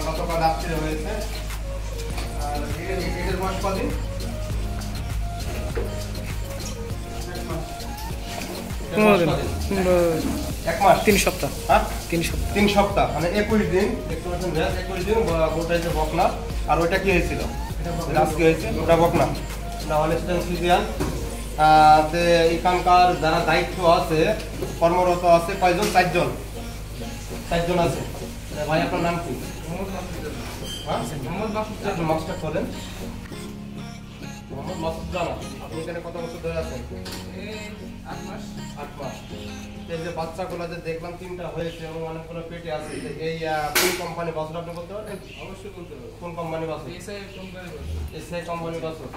গতকাল রাত্রে হয়েছে। আর এদের বয়স কদিন? এক মাস 3 সপ্তাহ। হ্যাঁ 3 সপ্তাহ মানে 21 দিন। 21 দিন গোটা হয়েছে বকনা। আর ওইটা কি হয়েছিল? আজকে হয়েছে ওটা বকনা না হলস্টাইন ফ্রিজিয়ান। এখানকার যারা দায়িত্ব আছে কর্মরত আছে কয়জন? 4জন আছে। ভাই আপনার নাম কি? মোহাম্মদ মাস্টার করেন। মোহাম্মদ মাসুদ জানা। আপনি এখানে কত বছর ধরে আছেন? 8 মাস। এই যে বাচ্চাগুলো যে দেখলাম 3টা হয়েছে এবং অনেকগুলো পেটে আছে, এই কোন কোম্পানি বাছুর আপনি বলতে পারবেন? অবশ্যই বলতে পারবেন। কোন কোম্পানি বাছুর? এসআই কোম্পানি বাছুর।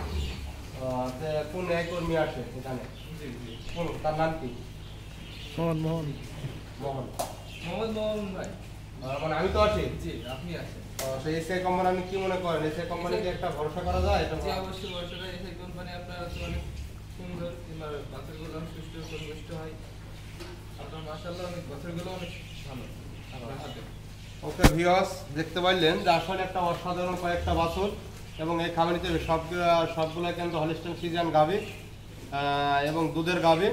কোন এক কর্মী আসে এখানে? কোন তার নাম কি? মোহন ভাই। মানে আমি তো আছি। জি আপনি আছেন। সেই এসআই কোম্পানি আপনি কি মনে করেন? এসআই কোম্পানিকে একটা ভরসা করা যায়? এটা অবশ্যই ভরসা করা। এসআই কোম্পানি আপনার অনেক সুন্দর, কিংবা বাছুরগুলো অনেক সুষ্ঠু পরিবেষ্ট হয়। আপনার মাশাআল্লাহ অনেক বাছুরগুলো অনেক ভালো। ওকে ভিউয়ার্স, দেখতে পাইলেন যে আসলে একটা অসাধারণ কয়েকটা বাছুর এবং এই খামারিতে সবগুলো কিন্তু হলস্টাইন ফ্রিজিয়ান গাভী এবং দুধের গাভী।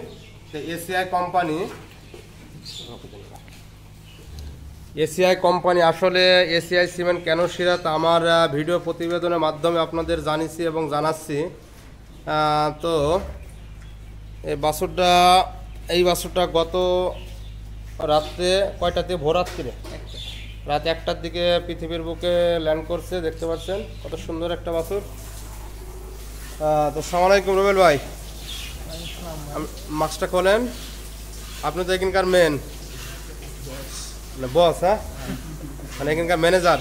এসিআই কোম্পানি আসলে এসিআই সিমেন্ট কেন সিরাত আমার ভিডিও প্রতিবেদনের মাধ্যমে আপনাদের জানিয়েছি এবং জানাচ্ছি। তো এই বাছুরটা গত রাত্রে কয়টাতে? ভোর রাত 1টার দিকে পৃথিবীর বুকে ল্যান্ড করছে। দেখতে পাচ্ছেন কত সুন্দর একটা বাছুর। তো আসসালামু আলাইকুম রুবেল ভাই, মাস্কটা খোলেন। আপনি তো এখানকার মেন বস, হ্যাঁ মানে এখানকার ম্যানেজার।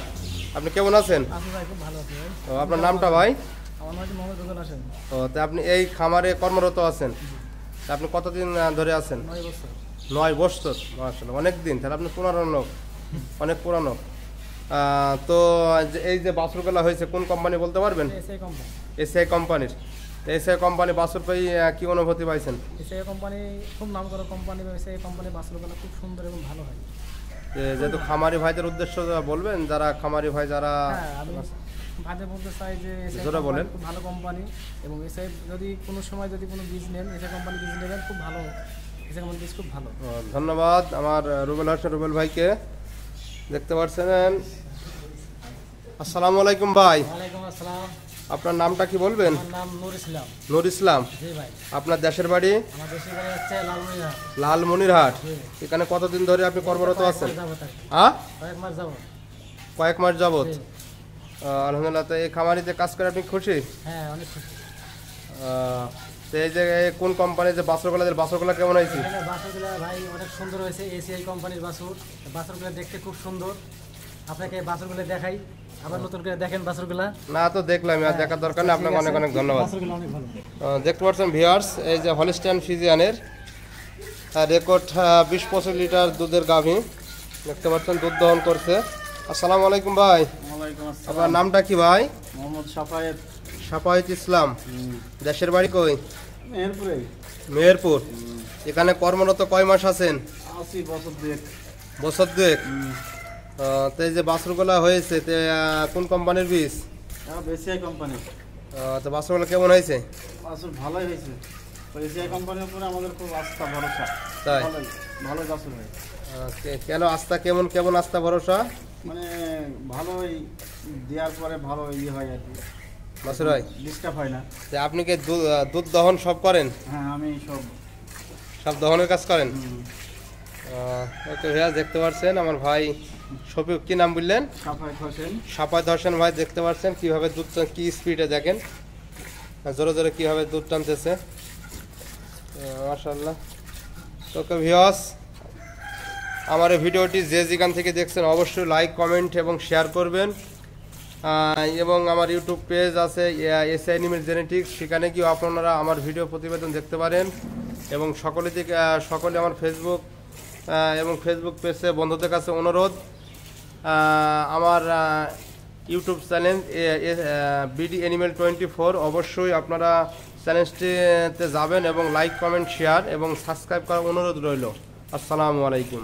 আপনি কেমন আছেন? তো আপনার নামটা ভাই? ও তো আপনি এই খামারে কর্মরত আছেন? আপনি কতদিন ধরে আছেন? 9 বছর। মাশাআল্লাহ অনেক দিন। তাহলে আপনি অনেক পুরানো। তো এই যে বাছুরগুলো হয়েছে কোন কোম্পানি বলতে পারবেন? এসআই কোম্পানির। এসআই কোম্পানি বাছুর পেয়ে কি অনুভূতি পাইছেন? এসআই কোম্পানি খুব নাম করা কোম্পানি, এসআই কোম্পানি বাছুরগুলো খুব সুন্দর এবং ভালো হয়। যেহেতু খামারি ভাইদের উদ্দেশ্য বলবেন, যারা খামারি ভাই যারা হ্যাঁ, আমি ভাইদের বলতে চাই যে এসআই জোরে বলেন। খুব ভালো কোম্পানি, এবং এসআই যদি কোনো সময় যদি কোনো বীজ নেন, এসআই কোম্পানি বীজ নেবেন, খুব ভালো। এসআই কোম্পানি বীজ খুব ভালো। ধন্যবাদ আমার রুবেল হোসেন রুবেল ভাইকে। দেখতে পাচ্ছেন। আসসালামু আলাইকুম ভাই, ওয়ালাইকুম আসসালাম। আপনার নামটা কি বলবেন? আমার নাম নূর ইসলাম। নূর ইসলাম। জি ভাই। আপনার দেশের বাড়ি? আমার দেশের বাড়ি হচ্ছে লালমনিরহাট। লালমনিরহাট। জি। এখানে কতদিন ধরে আপনি কর্মরত আছেন? হ্যাঁ, হ্যাঁ, কয়েক মাস যাবত। কয়েক মাস যাবত। জি। আলহামদুলিল্লাহ। তো এই খামারিতে কাজ করে আপনি খুশি? হ্যাঁ, অনেক খুশি। তো এই যে কোন কোম্পানির যে বাছরগুলা কেমন হয়েছে? এখানে বাছুরগুলো ভাই অনেক সুন্দর হয়েছে, এসিআই কোম্পানির বাছুর। বাছুরগুলো দেখতে খুব সুন্দর। আপনাকে বাছুরগুলো দেখাই, আবার নতুন করে দেখেন বাছুরগুলা। না তো দেখলাম, আর দেখার দরকার নেই। আপনাকে অনেক অনেক ধন্যবাদ। বাছুরগুলো অনেক ভালো। দেখতে পাচ্ছেন ভিউয়ার্স, এই যে হলিস্টাইন ফ্রিজিয়ানের রেকর্ড 20-25 লিটার দুধের গাভী। দেখতে পাচ্ছেন দুধ দহন করছে। আসসালামু আলাইকুম ভাই। ওয়ালাইকুম আসসালাম। আপনার নামটা কি ভাই? মোহাম্মদ সাফায়েত। সাফায়েত ইসলাম। দেশের বাড়ি কই? মেহেরপুরে। মেহেরপুর। এখানে কর্মরত কয় মাস আছেন? আছি বছর দুয়েক। বছর দুয়েক। তো এই যে বাছুরগুলা হয়েছে, তো কোন কোম্পানির বীজ? ACI company. তো বাছুরগুলো কেমন হয়েছে? বাছুর ভালোই হয়েছে। এসিআই কোম্পানির উপরে আমাদের খুব আস্থা ভরসা। তাই? ভালো বাছুর হয়। কেন আস্থা, কেমন কেমন আস্থা ভরসা? মানে ভালোই দেওয়ার পরে ভালো ইয়ে হয় আর কি, বাছুর হয়, ডিস্টার্ব হয় না। যে আপনি কি দুধ দহন সব করেন? হ্যাঁ, আমি সব দহনের কাজ করেন? ওকে ভাইয়া, দেখতে পাচ্ছেন আমার ভাই শফিক, কি নাম বললেন? সাফায়েত হোসেন। সাফায়েত হোসেন ভাই। দেখতে পাচ্ছেন কিভাবে দুধ কি স্পিডে, দেখেন জোরে জোরে কিভাবে দুধ টানতেছে। মাশাআল্লাহ। ওকে ভিউয়ার্স, আমার এই ভিডিওটি যে যেখান থেকে দেখছেন অবশ্যই লাইক, কমেন্ট এবং শেয়ার করবেন। এবং আমার ইউটিউব পেজ আছে এসআই এনিমেল জেনেটিক্স, সেখানে গিয়ে আপনারা আমার ভিডিও প্রতিবেদন দেখতে পারেন। এবং সকলে আমার ফেসবুক এবং ফেসবুক পেজে বন্ধুদের কাছে অনুরোধ, আমার ইউটিউব চ্যানেল বিডি অ্যানিমেল 24, অবশ্যই আপনারা চ্যানেলটিতে যাবেন এবং লাইক, কমেন্ট, শেয়ার এবং সাবস্ক্রাইব করার অনুরোধ রইল। আসসালামু আলাইকুম।